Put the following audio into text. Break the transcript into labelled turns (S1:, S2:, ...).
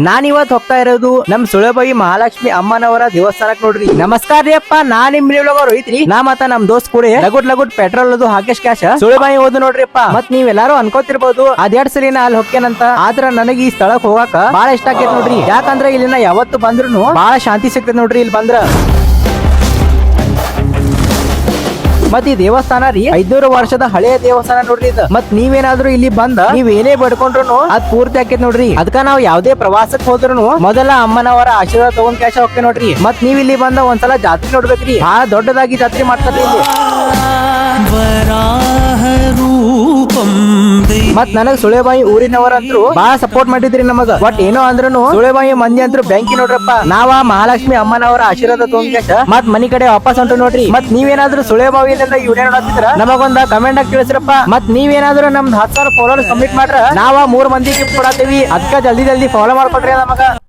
S1: ನಾನ್ ಇವತ್ ಹೋಗ್ತಾ ಇರೋದು ನಮ್ ಸುಳೆಬಾಯಿ ಮಹಾಲಕ್ಷ್ಮಿ ಅಮ್ಮನವರ ದೇವಸ್ಥಾನಕ್ ನೋಡ್ರಿ. ನಮಸ್ಕಾರ ರೀ ಅಪ್ಪ, ನಾನ್ ನಿಮ್ ಐತ್ರಿ. ನಾ ಮತ್ತ ನಮ್ ದೋಸ್ತ್ ಕೂಡ ಲಗುಡ್ ಪೆಟ್ರೋಲ್ ಅದು ಹಾಕೇಶ್ ಕ್ಯಾಶ್ ಸುಳೆಬಾಯಿ ಹೋದ್ ನೋಡ್ರಿ ಅಪ್ಪ. ಮತ್ ನೀವೆಲ್ಲಾರು ಅನ್ಕೋತಿರ್ಬೋದು ಅದೆರಡ್ ಸಲ ನಾ ಅಲ್ಲಿ ಹೊಕ್ಕೇನಂತ. ಆದ್ರ ನನಗೆ ಈ ಸ್ಥಳಕ್ ಹೋಗಾಕ ಬಾಳ ಇಷ್ಟ ಆಕೇತ್ ನೋಡ್ರಿ. ಯಾಕಂದ್ರ ಇಲ್ಲಿನ ಯಾವತ್ತು ಬಂದ್ರು ಬಾಳ ಶಾಂತಿ ಸಿಗ್ತೇತ್ ನೋಡ್ರಿ ಇಲ್ಲಿ ಬಂದ್ರ. ಮತ್ ಈ ದೇವಸ್ಥಾನ ರೀ 500 ವರ್ಷದ ಹಳೆಯ ದೇವಸ್ಥಾನ ನೋಡ್ರಿ ಇದು. ಮತ್ ನೀವೇನಾದ್ರೂ ಇಲ್ಲಿ ಬಂದ ನೀವ್ ಏನೇ ಬಡ್ಕೊಂಡ್ರು ಅದ್ ಪೂರ್ತಿ ಆಕೇತ್ ನೋಡ್ರಿ. ಅದಕ್ಕ ನಾವ್ ಯಾವ್ದೇ ಪ್ರವಾಸಕ್ ಹೋದ್ರು ಮೊದಲ ಅಮ್ಮನವರ ಆಶೀರ್ವಾದ ತಗೊಂಡ್ ಕ್ಯಾಶ ಹೋಗ್ತೇವೆ ನೋಡ್ರಿ. ಮತ್ ನೀವ್ ಇಲ್ಲಿ ಬಂದ ಒಂದ್ಸಲ ಜಾತ್ರೆ ನೋಡ್ಬೇಕ್ರಿ. ಬಹಳ ದೊಡ್ಡದಾಗಿ ಜಾತ್ರೆ ಮಾಡ್ತಾರೆ ಇಲ್ಲಿ. ಮತ್ ನನಗ್ ಸುಳೆಬಾಯಿ ಊರಿನವರಂತ್ರು ಬಹಳ ಸಪೋರ್ಟ್ ಮಾಡಿದ್ರಿ ನಮಗ. ಬಟ್ ಏನೋ ಅಂದ್ರೂ ಸುಳೆಬಾಯಿ ಮಂದಿ ಅಂತ್ರು ಬ್ಯಾಂಕಿ ನೋಡ್ರಪ್ಪ. ನಾವ ಮಹಾಲಕ್ಷ್ಮಿ ಅಮ್ಮನವರ ಆಶೀರ್ವಾದ ತಗೊಂಡ್ ಮತ್ ಮನಿ ಕಡೆ ವಾಪಸ್ ಹೊಂಟು ನೋಡ್ರಿ. ಮತ್ ನೀವೇನಾದ್ರೂ ಸುಳೆಬಾವಿ ವಿಡಿಯೋ ನೋಡತ್ತಿದ್ರ ನಮಗೊಂದ ಕಮೆಂಟ್ ಆಗಿ ತಿಳಿಸ್ರಪ್ಪ. ಮತ್ ನೀವೇನಾದ್ರೂ ನಮ್ದು 10,000 ಫಾಲೋವರ್ಸ್ ಕಂಪ್ಲೀಟ್ ಮಾಡ್ರ ನಾವ 3 ಮಂದಿ ಗಿಫ್ಟ್ ಕೊಡತ್ತೀವಿ. ಅದಕ್ಕ ಜಲ್ದಿ ಫಾಲೋ ಮಾಡ್ಕೊಡ್ರಿ ನಮಗ.